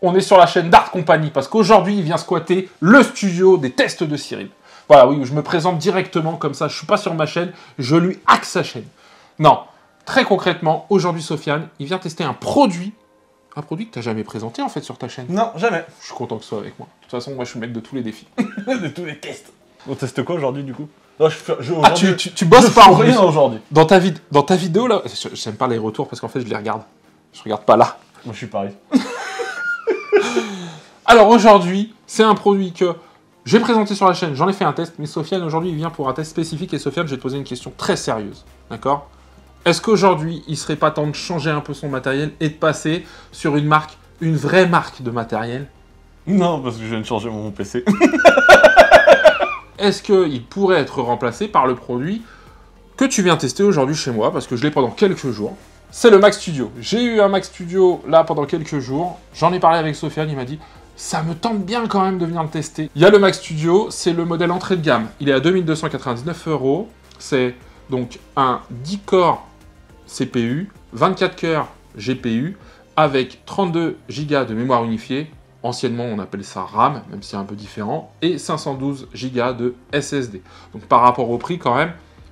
on est sur la chaîne d'Art Company, parce qu'aujourd'hui, il vient squatter le studio des tests de Cyril. Voilà, oui, je me présente directement comme ça, je suis pas sur ma chaîne, je lui hack sa chaîne. Non, très concrètement, aujourd'hui, Sofiane, il vient tester un produit que tu n'as jamais présenté, en fait, sur ta chaîne. Non, jamais. Je suis content que ce soit avec moi. De toute façon, moi, je suis le mec de tous les défis. De tous les tests. On teste quoi aujourd'hui, du coup? Non, tu bosses pas en rien aujourd'hui. Dans ta vidéo, là, j'aime pas les retours, parce qu'en fait, je les regarde. Je regarde pas là. Moi, je suis pareil. Alors, aujourd'hui, c'est un produit que j'ai présenté sur la chaîne, j'en ai fait un test, mais Sofiane, aujourd'hui, il vient pour un test spécifique, et Sofiane, je vais te poser une question très sérieuse. D'accord? Est-ce qu'aujourd'hui, il serait pas temps de changer un peu son matériel et de passer sur une marque, une vraie marque de matériel? Non, parce que je viens de changer mon PC. Est-ce qu'il pourrait être remplacé par le produit que tu viens tester aujourd'hui chez moi, parce que je l'ai pendant quelques jours? C'est le Mac Studio. J'ai eu un Mac Studio là pendant quelques jours, j'en ai parlé avec Sofiane, il m'a dit « ça me tente bien quand même de venir le tester ». Il y a le Mac Studio, c'est le modèle entrée de gamme, il est à 2299 €, c'est donc un 10 corps CPU, 24 cœurs GPU, avec 32 Go de mémoire unifiée, anciennement on appelle ça RAM, même si c'est un peu différent, et 512 Go de SSD. Donc par rapport au prix quand même,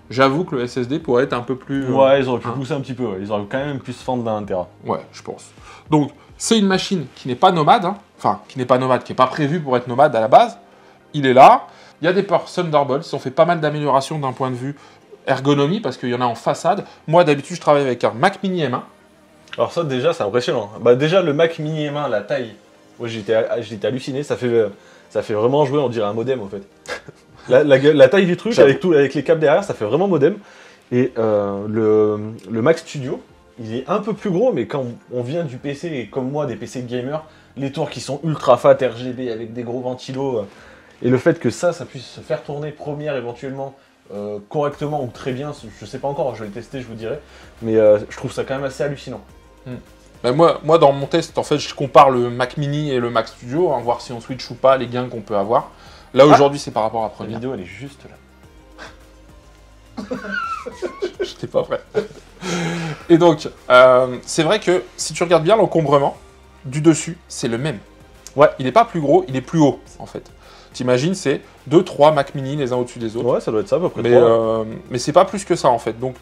j'avoue que le SSD pourrait être un peu plus... Ouais, ils auraient pu pousser un petit peu, ouais. Ils auraient quand même pu se fendre d'un Tera. Ouais, je pense. Donc c'est une machine qui n'est pas nomade, hein. Enfin qui n'est pas nomade, qui n'est pas prévue pour être nomade à la base. Il est là, il y a des ports Thunderbolt, ils ont fait pas mal d'améliorations d'un point de vue ergonomie, parce qu'il y en a en façade. Moi d'habitude je travaille avec un Mac Mini M1. Alors ça déjà c'est impressionnant. Bah déjà le Mac Mini M1, la taille, moi j'étais halluciné, ça fait vraiment jouer, on dirait un modem en fait. la taille du truc avec les câbles derrière, ça fait vraiment modem. Et le Mac Studio, il est un peu plus gros, mais quand on vient du PC, et comme moi des PC de gamer, les tours qui sont ultra fat RGB avec des gros ventilos, et le fait que ça puisse se faire tourner première éventuellement, correctement ou très bien, je sais pas encore, je vais le tester, je vous dirai, mais je trouve ça quand même assez hallucinant. Ben moi, dans mon test, en fait, je compare le Mac Mini et le Mac Studio, hein, voir si on switch ou pas, les gains qu'on peut avoir. Là, aujourd'hui, c'est par rapport à la La première. vidéo, elle est juste là. J'étais pas prêt. Et donc, c'est vrai que si tu regardes bien l'encombrement du dessus, c'est le même. Ouais. Il n'est pas plus gros, il est plus haut, en fait. T'imagines, c'est 2-3 Mac Mini les uns au-dessus des autres. Ouais, ça doit être ça à peu près. Mais c'est pas plus que ça, en fait. Donc,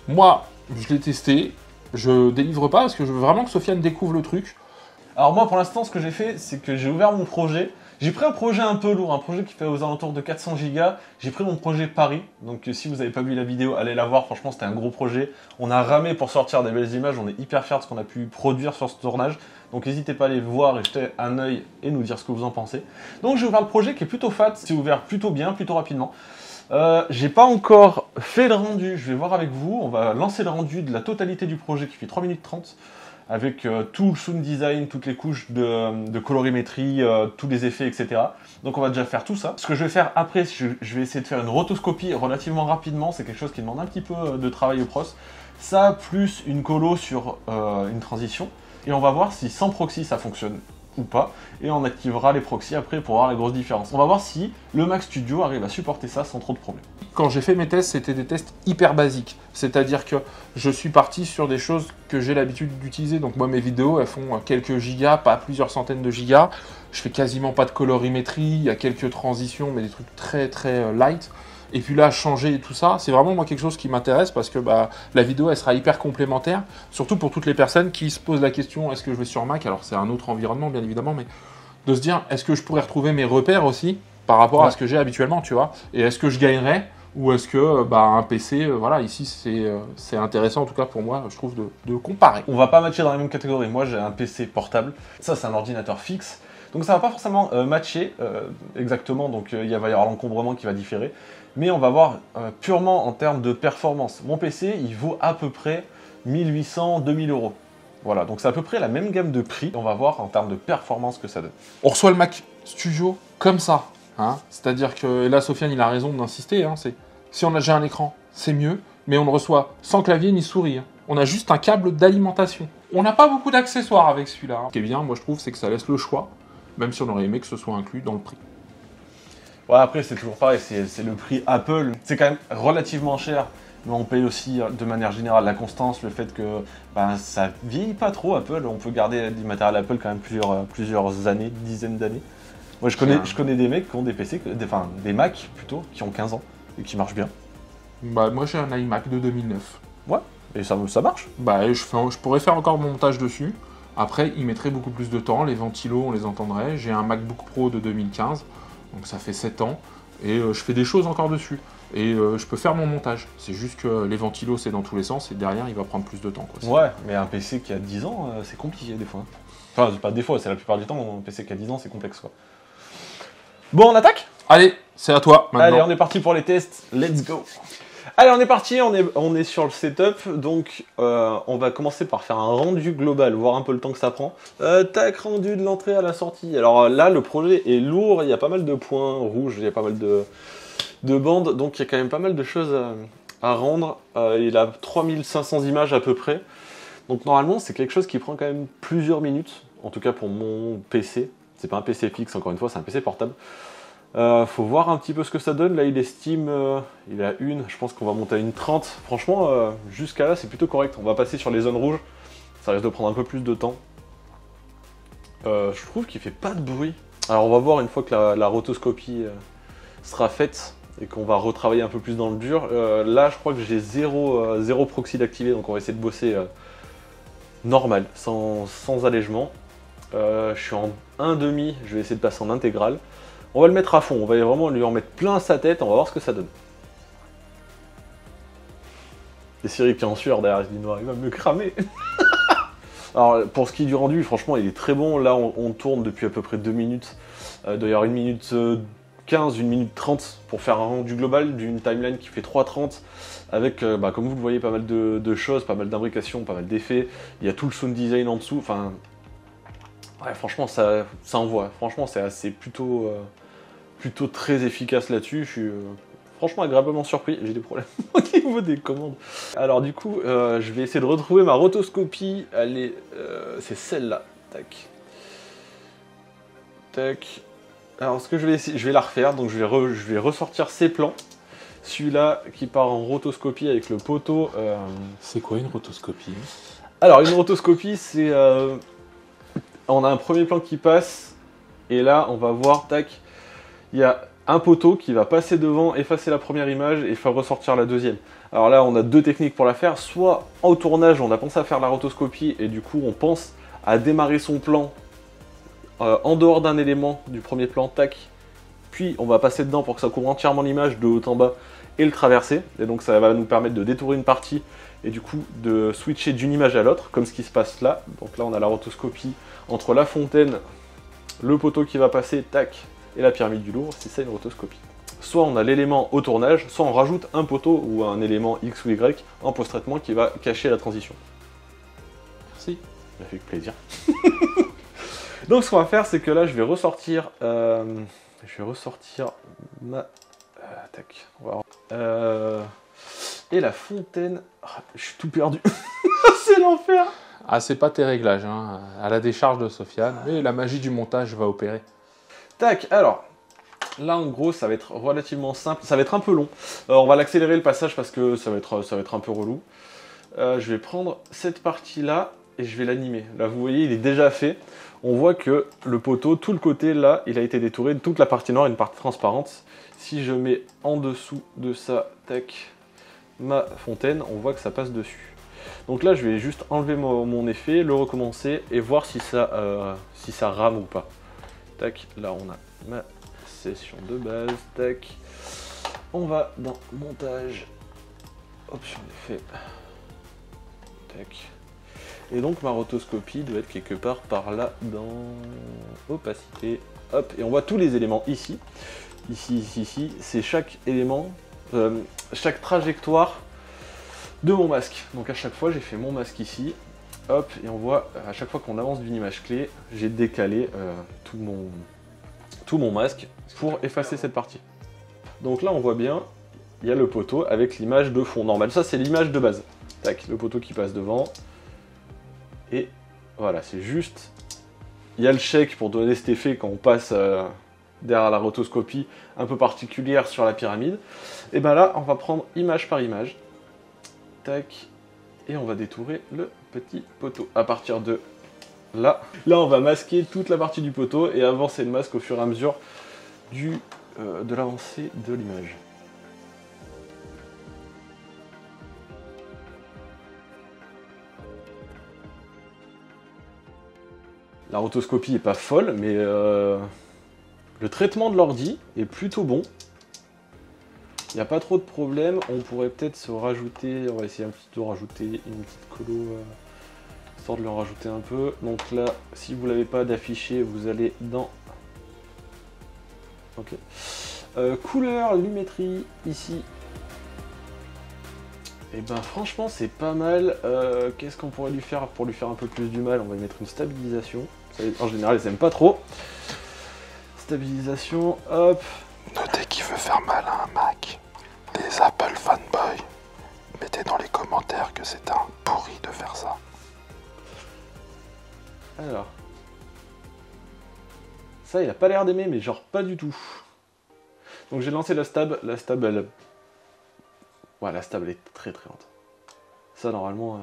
moi, je l'ai testé. Je délivre pas parce que je veux vraiment que Sofiane découvre le truc. Alors moi, pour l'instant, ce que j'ai fait, c'est que j'ai ouvert mon projet. J'ai pris un projet un peu lourd, un projet qui fait aux alentours de 400 Go. J'ai pris mon projet Paris. Donc si vous n'avez pas vu la vidéo, allez la voir. Franchement, c'était un gros projet. On a ramé pour sortir des belles images. On est hyper fiers de ce qu'on a pu produire sur ce tournage. Donc n'hésitez pas à aller voir et jeter un œil et nous dire ce que vous en pensez. Donc j'ai ouvert le projet qui est plutôt fat. C'est ouvert plutôt bien, plutôt rapidement. J'ai pas encore fait le rendu, je vais voir avec vous, on va lancer le rendu de la totalité du projet qui fait 3 minutes 30 avec tout le sound design, toutes les couches de colorimétrie, tous les effets, etc. Donc on va déjà faire tout ça. Ce que je vais faire après, je vais essayer de faire une rotoscopie relativement rapidement, c'est quelque chose qui demande un petit peu de travail au pros. Ça, plus une colo sur une transition, et on va voir si sans proxy ça fonctionne ou pas, et on activera les proxys après pour voir la grosse différence. On va voir si le Mac Studio arrive à supporter ça sans trop de problèmes. Quand j'ai fait mes tests, c'était des tests hyper basiques. C'est-à-dire que je suis parti sur des choses que j'ai l'habitude d'utiliser. Donc moi, mes vidéos, elles font quelques gigas, pas plusieurs centaines de gigas. Je fais quasiment pas de colorimétrie, il y a quelques transitions, mais des trucs très très light. Et puis là, changer tout ça, c'est vraiment moi quelque chose qui m'intéresse parce que la vidéo, elle sera hyper complémentaire. Surtout pour toutes les personnes qui se posent la question, est-ce que je vais sur Mac? Alors c'est un autre environnement, bien évidemment, mais de se dire, est-ce que je pourrais retrouver mes repères aussi par rapport à ce que j'ai habituellement, tu vois? Et est-ce que je gagnerais? Ou est-ce que un PC, voilà, ici, c'est intéressant, en tout cas pour moi, je trouve, de comparer. On va pas matcher dans la même catégorie. Moi, j'ai un PC portable. Ça, c'est un ordinateur fixe. Donc ça va pas forcément matcher exactement, donc il va y avoir l'encombrement qui va différer. Mais on va voir purement en termes de performance. Mon PC, il vaut à peu près 1800-2000 €. Voilà, donc c'est à peu près la même gamme de prix. On va voir en termes de performance que ça donne. On reçoit le Mac Studio comme ça. Hein, c'est-à-dire que, et là Sofiane il a raison d'insister, hein, si on a déjà un écran, c'est mieux, mais on le reçoit sans clavier ni souris. Hein. On a juste un câble d'alimentation. On n'a pas beaucoup d'accessoires avec celui-là. Hein. Ce qui est bien, moi je trouve, c'est que ça laisse le choix, même si on aurait aimé que ce soit inclus dans le prix. Ouais, après c'est toujours pareil, c'est le prix Apple. C'est quand même relativement cher Mais on paye aussi de manière générale la constance, le fait que ça vieillit pas trop Apple. On peut garder du matériel Apple quand même plusieurs années, dizaines d'années. Moi je connais des mecs qui ont des PC, des Mac plutôt, qui ont 15 ans et qui marchent bien. Bah, moi j'ai un iMac de 2009. Ouais, et ça marche. Bah, je pourrais faire encore mon montage dessus. Après, il mettrait beaucoup plus de temps. Les ventilos, on les entendrait. J'ai un MacBook Pro de 2015, donc ça fait 7 ans. Et je fais des choses encore dessus. Et je peux faire mon montage. C'est juste que les ventilos, c'est dans tous les sens. Et derrière, il va prendre plus de temps. Quoi. Ouais, mais un PC qui a 10 ans, c'est compliqué des fois. Enfin, pas des fois, c'est la plupart du temps. Un PC qui a 10 ans, c'est complexe, quoi. Bon, on attaque ? Allez, c'est à toi maintenant. Allez, on est parti pour les tests. Let's go. Allez, on est parti, on est sur le setup, donc on va commencer par faire un rendu global, voir un peu le temps que ça prend. Tac, rendu de l'entrée à la sortie. Alors là, le projet est lourd, il y a pas mal de points rouges, il y a pas mal de bandes, donc il y a quand même pas mal de choses à rendre. Il a 3500 images à peu près, donc normalement c'est quelque chose qui prend quand même plusieurs minutes, en tout cas pour mon PC. C'est pas un PC fixe, encore une fois, c'est un PC portable. Faut voir un petit peu ce que ça donne. Là, il estime, il a une, je pense qu'on va monter à une 30. Franchement, jusqu'à là, c'est plutôt correct. On va passer sur les zones rouges. Ça risque de prendre un peu plus de temps. Je trouve qu'il fait pas de bruit. Alors, on va voir une fois que la rotoscopie sera faite et qu'on va retravailler un peu plus dans le dur. Là, je crois que j'ai zéro proxy d'activer, donc on va essayer de bosser normal, sans allègement. Je suis en 1,5, je vais essayer de passer en intégrale. On va le mettre à fond, on va vraiment lui en mettre plein sa tête, on va voir ce que ça donne. Et Cyril qui est en sueur derrière, il dit non, il va me cramer. Alors pour ce qui est du rendu, franchement il est très bon. Là on tourne depuis à peu près 2 minutes. D'ailleurs 1 minute 15, 1 minute 30 pour faire un rendu global d'une timeline qui fait 3,30 avec, comme vous le voyez, pas mal de choses, pas mal d'imbrications, pas mal d'effets. Il y a tout le sound design en dessous, enfin... Ouais, franchement ça envoie. Franchement c'est plutôt très efficace là-dessus. Je suis franchement agréablement surpris. J'ai des problèmes au niveau des commandes. Alors du coup, je vais essayer de retrouver ma rotoscopie. Elle est, c'est celle-là. Tac. Tac. Alors ce que je vais la refaire. Donc je vais ressortir ces plans. Celui-là qui part en rotoscopie avec le poteau. C'est quoi une rotoscopie? Alors une rotoscopie, c'est... on a un premier plan qui passe. Et là, on va voir, tac, il y a un poteau qui va passer devant, effacer la première image et faire ressortir la deuxième. Alors là, on a 2 techniques pour la faire. Soit au tournage, on a pensé à faire la rotoscopie et du coup, on pense à démarrer son plan en dehors d'un élément du premier plan, tac. Puis, on va passer dedans pour que ça couvre entièrement l'image de haut en bas et le traverser. Et donc, ça va nous permettre de détourer une partie et du coup, de switcher d'une image à l'autre, comme ce qui se passe là. Donc là, on a la rotoscopie entre la fontaine, le poteau qui va passer, tac, et la pyramide du Louvre, c'est ça une rotoscopie. Soit on a l'élément au tournage, soit on rajoute un poteau ou un élément X ou Y en post-traitement qui va cacher la transition. Merci, ça fait plaisir. Donc ce qu'on va faire, c'est que là, je vais ressortir ma... tac, on va voir. Et la fontaine... Ah, je suis tout perdu. C'est l'enfer. Ah, c'est pas tes réglages, hein, à la décharge de Sofiane, mais la magie du montage va opérer. Tac, alors, là en gros ça va être relativement simple, ça va être un peu long. On va l'accélérer le passage parce que ça va être un peu relou. Je vais prendre cette partie-là et je vais l'animer. Là vous voyez, il est déjà fait. On voit que le poteau, tout le côté là, il a été détouré, toute la partie noire, une partie transparente. Si je mets en dessous de ça, tac, ma fontaine, on voit que ça passe dessus. Donc là je vais juste enlever mon effet, le recommencer et voir si ça rame ou pas. Tac, là on a ma session de base, tac. On va dans montage, option d'effet, tac. Et donc ma rotoscopie doit être quelque part par là dans opacité, hop. Et on voit tous les éléments ici, ici, c'est chaque élément, chaque trajectoire de mon masque. Donc à chaque fois j'ai fait mon masque ici. Hop, et on voit à chaque fois qu'on avance d'une image clé, j'ai décalé tout mon masque pour effacer cette partie. Donc là on voit bien, il y a le poteau avec l'image de fond normal. Ça c'est l'image de base. Tac, le poteau qui passe devant. Et voilà, c'est juste, il y a le shake pour donner cet effet quand on passe derrière la rotoscopie un peu particulière sur la pyramide. Et ben là on va prendre image par image. tac, et on va détourer le petit poteau. À partir de là, on va masquer toute la partie du poteau et avancer le masque au fur et à mesure de l'avancée de l'image. La rotoscopie est pas folle, mais le traitement de l'ordi est plutôt bon. Il n'y a pas trop de problème. On pourrait peut-être se rajouter, on va essayer un petit peu de rajouter une petite colo, histoire de le rajouter un peu. Donc là, si vous l'avez pas d'affiché, vous allez dans... Ok. Couleur, lumétrie, ici. Et ben franchement c'est pas mal. Qu'est-ce qu'on pourrait lui faire pour lui faire un peu plus du mal? On va lui mettre une stabilisation. En général ils aiment pas trop. Stabilisation, hop. Notez qui veut faire mal à un Mac. Les Apple fanboys, mettez dans les commentaires que c'est un pourri de faire ça. Alors. Ça il a pas l'air d'aimer mais genre pas du tout. Donc j'ai lancé la stab elle... Ouais, la stab elle est très très lente. Ça normalement,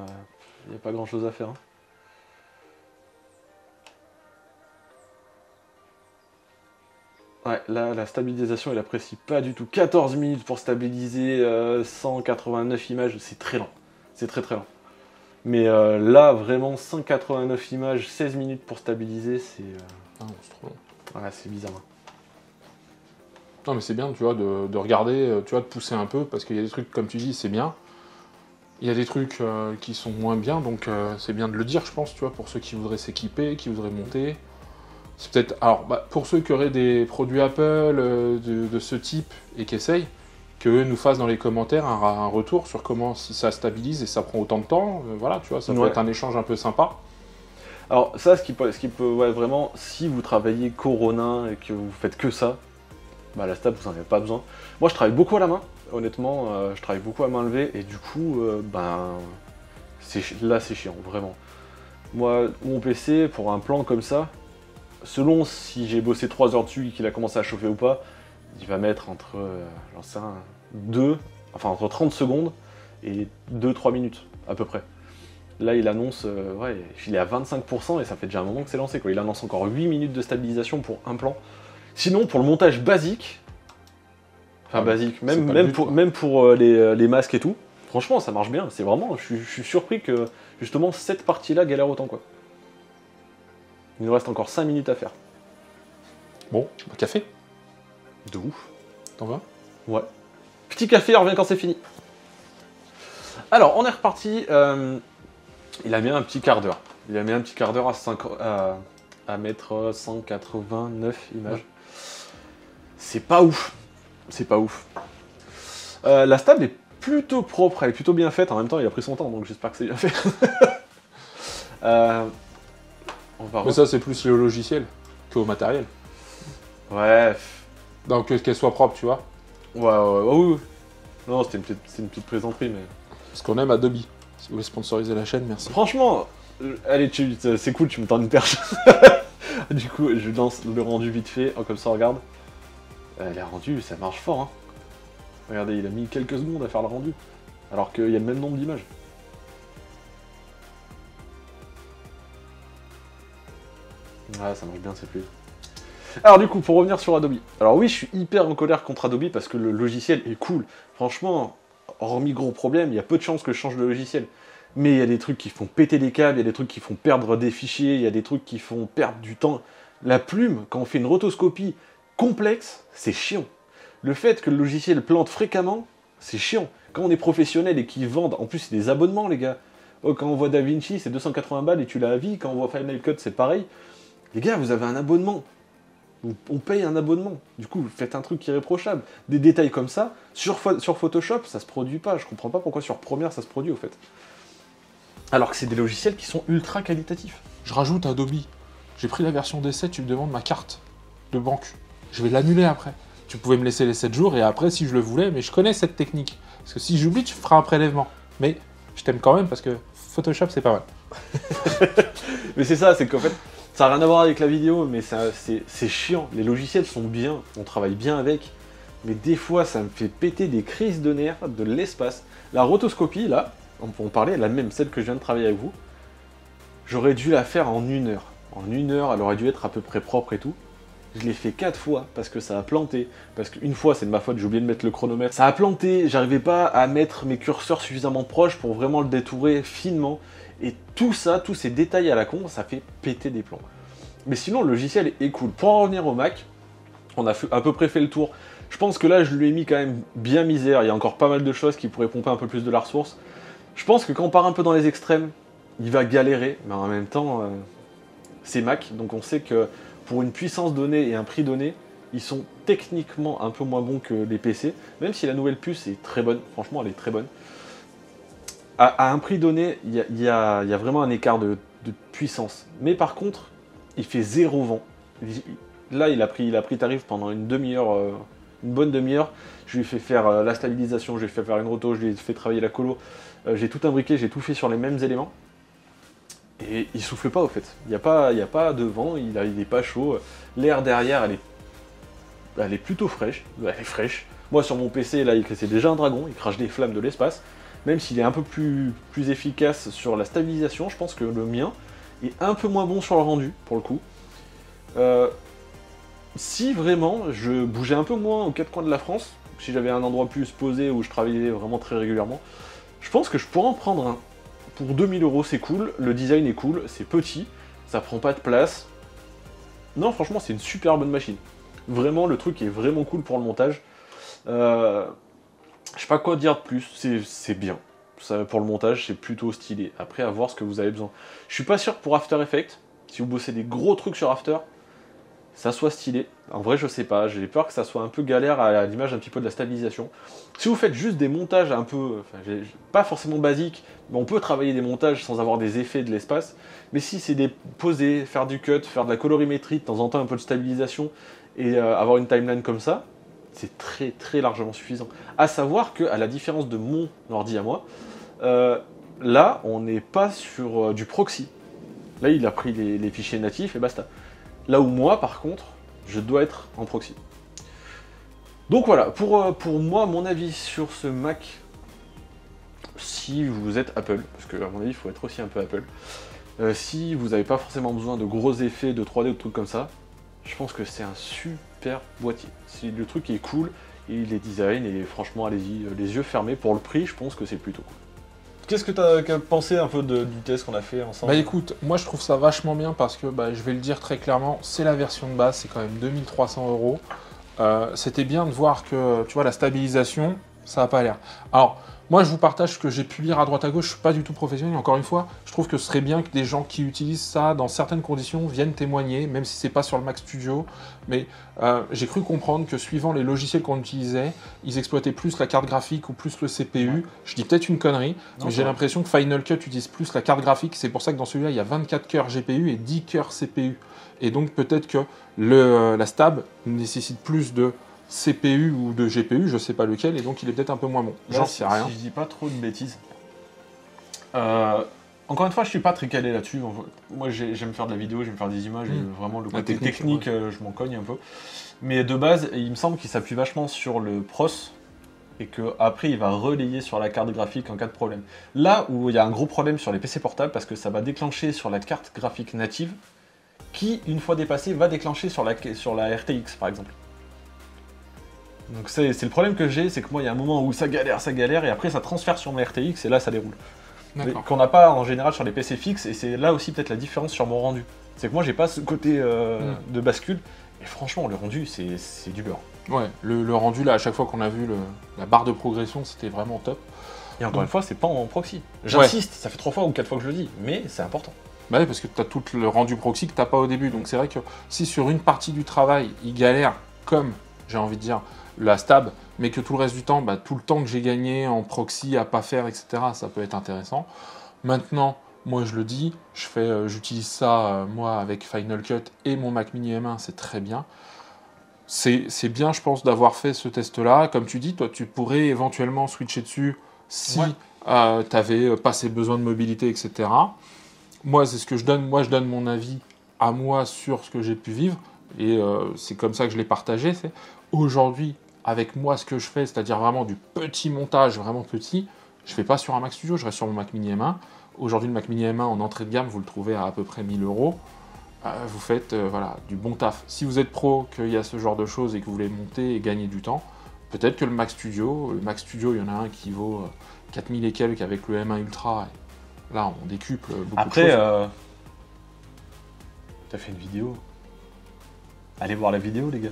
il n'y a pas grand chose à faire. Hein. Ouais, là la stabilisation elle apprécie pas du tout. 14 minutes pour stabiliser 189 images, c'est très lent. C'est très très lent. Mais là vraiment 189 images, 16 minutes pour stabiliser, c'est... Ah, c'est trop long. Ouais, c'est bizarre. Hein. Non mais c'est bien, tu vois, de regarder, tu vois, de pousser un peu, parce qu'il y a des trucs, comme tu dis, c'est bien. Il y a des trucs qui sont moins bien, donc c'est bien de le dire, je pense, tu vois, pour ceux qui voudraient s'équiper, qui voudraient monter. C'est peut-être... Alors, pour ceux qui auraient des produits Apple de ce type, et qui essayent, qu'eux nous fassent dans les commentaires un retour sur comment, si ça stabilise et ça prend autant de temps, voilà, tu vois, ça peut être un échange un peu sympa. Alors ça, ce qui peut ouais, vraiment, si vous travaillez Corona et que vous faites que ça, bah la stab, vous n'en avez pas besoin. Moi, je travaille beaucoup à la main, honnêtement, je travaille beaucoup à main levée, et du coup, là, c'est chiant, vraiment. Moi, mon PC, pour un plan comme ça, selon si j'ai bossé 3 heures dessus et qu'il a commencé à chauffer ou pas, il va mettre entre, j'en sais rien, entre 30 secondes et 2-3 minutes, à peu près. Là, il annonce, ouais, il est à 25% et ça fait déjà un moment que c'est lancé, quoi. Il annonce encore 8 minutes de stabilisation pour un plan. Sinon, pour le montage basique, enfin basique, même pour les masques et tout, franchement, ça marche bien. C'est vraiment, je suis surpris que justement cette partie-là galère autant, quoi. Il nous reste encore 5 minutes à faire. Bon, café. De ouf. T'en vas? Ouais. Petit café, on revient quand c'est fini. Alors, on est reparti. Il a mis un petit quart d'heure. Il a mis un petit quart d'heure à mettre 189 images. Ouais. C'est pas ouf. C'est pas ouf. La stab est plutôt propre, elle est plutôt bien faite. En même temps, il a pris son temps, donc j'espère que c'est bien fait. Mais ça, c'est plus le logiciel qu'au matériel. Ouais. Donc, qu'elle soit propre, tu vois. Ouais. Non, c'était une petite plaisanterie, mais... Parce qu'on aime Adobe. Si vous voulez sponsoriser la chaîne, merci. Franchement, allez, c'est cool, tu me tends une perche. Du coup, je lance le rendu vite fait, comme ça, regarde. Les rendus, ça marche fort, hein. Regardez, il a mis quelques secondes à faire le rendu. Alors qu'il y a le même nombre d'images. Ouais, ça marche bien, c'est plus. Alors du coup, pour revenir sur Adobe. Alors oui, je suis hyper en colère contre Adobe parce que le logiciel est cool. Franchement, hormis gros problème, il y a peu de chances que je change de logiciel. Mais il y a des trucs qui font péter des câbles, il y a des trucs qui font perdre des fichiers, il y a des trucs qui font perdre du temps. La plume, quand on fait une rotoscopie complexe, c'est chiant. Le fait que le logiciel plante fréquemment, c'est chiant. Quand on est professionnel et qu'ils vendent, en plus c'est des abonnements les gars. Quand on voit DaVinci, c'est 280 balles et tu l'as à vie. Quand on voit Final Cut, c'est pareil. Les gars, vous avez un abonnement. On paye un abonnement. Du coup, vous faites un truc irréprochable. Des détails comme ça, sur Photoshop, ça se produit pas. Je comprends pas pourquoi sur Premiere, ça se produit, au fait. Alors que c'est des logiciels qui sont ultra qualitatifs. Je rajoute Adobe. J'ai pris la version d'essai, tu me demandes ma carte de banque. Je vais l'annuler après. Tu pouvais me laisser les 7 jours et après, si je le voulais, mais je connais cette technique. Parce que si j'oublie, tu feras un prélèvement. Mais je t'aime quand même parce que Photoshop, c'est pas mal. Mais c'est ça, c'est qu'en fait, ça n'a rien à voir avec la vidéo, mais c'est chiant. Les logiciels sont bien, on travaille bien avec, mais des fois, ça me fait péter des crises de nerfs de l'espace. La rotoscopie, là, on parlait, la même, celle que je viens de travailler avec vous, j'aurais dû la faire en 1 heure. En 1 heure, elle aurait dû être à peu près propre et tout. Je l'ai fait 4 fois parce que ça a planté. Parce qu'une fois, c'est de ma faute, j'ai oublié de mettre le chronomètre. Ça a planté, j'arrivais pas à mettre mes curseurs suffisamment proches pour vraiment le détourer finement. Et tout ça, tous ces détails à la con, ça fait péter des plombs. Mais sinon, le logiciel est cool. Pour en revenir au Mac, on a à peu près fait le tour. Je pense que là, je lui ai mis quand même bien misère. Il y a encore pas mal de choses qui pourraient pomper un peu plus de la ressource. Je pense que quand on part un peu dans les extrêmes, il va galérer. Mais en même temps, c'est Mac. Donc on sait que pour une puissance donnée et un prix donné, ils sont techniquement un peu moins bons que les PC. Même si la nouvelle puce est très bonne. Franchement, elle est très bonne. À un prix donné, il y a vraiment un écart de puissance. Mais par contre, il fait 0 vent. Là, il a pris tarif pendant une demi-heure, une bonne demi-heure. Je lui ai fait faire la stabilisation, je lui ai fait faire une roto, je lui ai fait travailler la colo. J'ai tout imbriqué, j'ai tout fait sur les mêmes éléments. Et il souffle pas au fait. Il n'y a pas de vent, il est pas chaud. L'air derrière, elle est plutôt fraîche. Elle est fraîche. Moi, sur mon PC, là, c'est déjà un dragon, il crache des flammes de l'espace. Même s'il est un peu plus efficace sur la stabilisation, je pense que le mien est un peu moins bon sur le rendu, pour le coup. Si vraiment je bougeais un peu moins aux 4 coins de la France, si j'avais un endroit plus posé où je travaillais vraiment très régulièrement, je pense que je pourrais en prendre un. Pour 2000 €, c'est cool, le design est cool, c'est petit, ça prend pas de place. Non, franchement, c'est une super bonne machine. Vraiment, le truc est vraiment cool pour le montage. Je sais pas quoi dire de plus, c'est bien. Ça, pour le montage, c'est plutôt stylé. Après, à voir ce que vous avez besoin. Je suis pas sûr que pour After Effects, si vous bossez des gros trucs sur After, ça soit stylé. En vrai, je sais pas, j'ai peur que ça soit un peu galère à l'image un petit peu de la stabilisation. Si vous faites juste des montages un peu, pas forcément basiques, mais on peut travailler des montages sans avoir des effets de l'espace. Mais si c'est des poser, faire du cut, faire de la colorimétrie, de temps en temps un peu de stabilisation, et avoir une timeline comme ça, c'est très très largement suffisant. À savoir que, à la différence de mon ordi à moi, là, on n'est pas sur du proxy. Là, il a pris les fichiers natifs et basta. Là où moi, par contre, je dois être en proxy. Donc voilà, pour moi, mon avis sur ce Mac, si vous êtes Apple, parce qu'à mon avis, il faut être aussi un peu Apple, si vous n'avez pas forcément besoin de gros effets de 3D ou de trucs comme ça, je pense que c'est un super boîtier. Si le truc est cool, il est design, et franchement, allez-y, les yeux fermés. Pour le prix, je pense que c'est plutôt cool. Qu'est-ce que tu as pensé un peu du test qu'on a fait ensemble? Bah écoute, moi je trouve ça vachement bien parce que, je vais le dire très clairement, c'est la version de base, c'est quand même 2300 €. C'était bien de voir que, tu vois, la stabilisation, ça n'a pas l'air. Alors, moi je vous partage ce que j'ai pu lire à droite à gauche, je suis pas du tout professionnel, encore une fois, je trouve que ce serait bien que des gens qui utilisent ça dans certaines conditions viennent témoigner, même si c'est pas sur le Mac Studio, mais j'ai cru comprendre que suivant les logiciels qu'on utilisait, ils exploitaient plus la carte graphique ou plus le CPU. Ouais. Je dis peut-être une connerie, mais j'ai l'impression que Final Cut utilise plus la carte graphique, c'est pour ça que dans celui-là il y a 24 cœurs GPU et 10 cœurs CPU. Et donc peut-être que la stab nécessite plus de CPU ou de GPU, je sais pas lequel, et donc il est peut-être un peu moins bon. J'en sais rien. Si je dis pas trop de bêtises. Encore une fois, je suis pas très calé là-dessus. Moi, j'aime faire de la vidéo, j'aime faire des images, et vraiment le côté technique, ouais. Je m'en cogne un peu. Mais de base, il me semble qu'il s'appuie vachement sur le pros, et qu'après, il va relayer sur la carte graphique en cas de problème. Là où il y a un gros problème sur les PC portables, parce que ça va déclencher sur la carte graphique native, qui, une fois dépassée, va déclencher sur la RTX, par exemple. Donc c'est le problème que j'ai, c'est que moi il y a un moment où ça galère, et après ça transfère sur ma RTX et là ça déroule. Qu'on n'a pas en général sur les PC fixes, et c'est là aussi peut-être la différence sur mon rendu. C'est que moi j'ai pas ce côté de bascule, et franchement le rendu c'est du beurre. Ouais, le rendu là, à chaque fois qu'on a vu la barre de progression, c'était vraiment top. Et encore une fois, c'est pas en proxy. J'insiste, ça fait 3 fois ou 4 fois que je le dis, mais c'est important. Bah oui, parce que tu as tout le rendu proxy que tu n'as pas au début. Donc c'est vrai que si sur une partie du travail, il galère comme, j'ai envie de dire, la stab, mais que tout le reste du temps, tout le temps que j'ai gagné en proxy à pas faire, etc., ça peut être intéressant. Maintenant, moi je le dis, j'utilise ça, moi, avec Final Cut et mon Mac Mini M1, c'est très bien. C'est bien, je pense, d'avoir fait ce test-là. Comme tu dis, toi, tu pourrais éventuellement switcher dessus si tu n'avais pas ces besoins de mobilité, etc. Moi, c'est ce que je donne. Moi, je donne mon avis à moi sur ce que j'ai pu vivre. Et c'est comme ça que je l'ai partagé. Aujourd'hui, avec moi, ce que je fais, c'est-à-dire vraiment du petit montage, vraiment petit, Je fais pas sur un Mac Studio, je reste sur mon Mac Mini M1. Aujourd'hui, le Mac Mini M1 en entrée de gamme, vous le trouvez à peu près 1000 €. Vous faites voilà, du bon taf. Si vous êtes pro, qu'il y a ce genre de choses et que vous voulez monter et gagner du temps, peut-être que le Mac Studio, il y en a un qui vaut 4000 et quelques avec le M1 Ultra. Et là, on décuple beaucoup de choses. Après, t'as fait une vidéo. Allez voir la vidéo, les gars.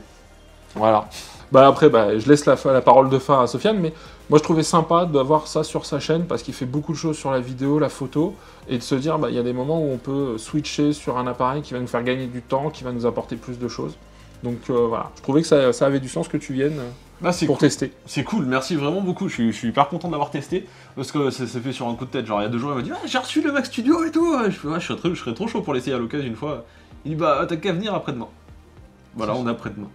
Voilà. Après, je laisse la parole de fin à Sofiane, mais moi je trouvais sympa d'avoir ça sur sa chaîne parce qu'il fait beaucoup de choses sur la vidéo, la photo, et de se dire, il y a des moments où on peut switcher sur un appareil qui va nous faire gagner du temps, qui va nous apporter plus de choses. Donc voilà, je trouvais que ça avait du sens que tu viennes pour cool. tester. C'est cool, merci vraiment beaucoup. Je suis hyper content d'avoir testé parce que ça s'est fait sur un coup de tête. Genre, il y a 2 jours, il m'a dit j'ai reçu le Mac Studio et tout. Je fais, je serais trop chaud pour l'essayer à l'occasion une fois. Il dit t'as qu'à venir après-demain. Voilà, on a après-demain.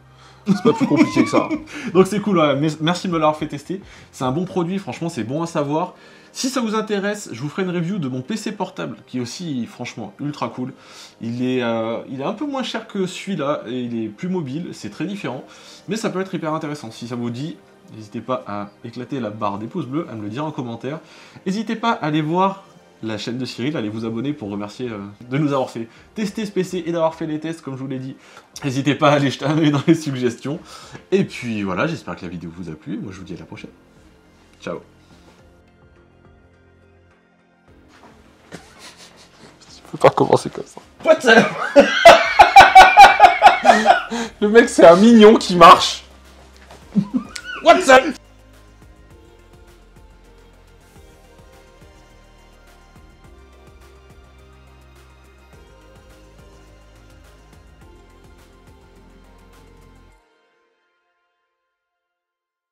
C'est pas plus compliqué que ça. Donc c'est cool, ouais. Merci de me l'avoir fait tester. C'est un bon produit, franchement, c'est bon à savoir. Si ça vous intéresse, je vous ferai une review de mon PC portable, qui est aussi, franchement, ultra cool. Il est un peu moins cher que celui-là, et il est plus mobile, c'est très différent. Mais ça peut être hyper intéressant. Si ça vous dit, n'hésitez pas à éclater la barre des pouces bleus, à me le dire en commentaire. N'hésitez pas à aller voir la chaîne de Cyril, allez vous abonner pour remercier de nous avoir fait tester ce PC et d'avoir fait les tests comme je vous l'ai dit. N'hésitez pas à aller jeter un œil dans les suggestions. Et puis voilà, j'espère que la vidéo vous a plu. Moi je vous dis à la prochaine. Ciao. Faut pas commencer comme ça. What the... Le mec c'est un mignon qui marche.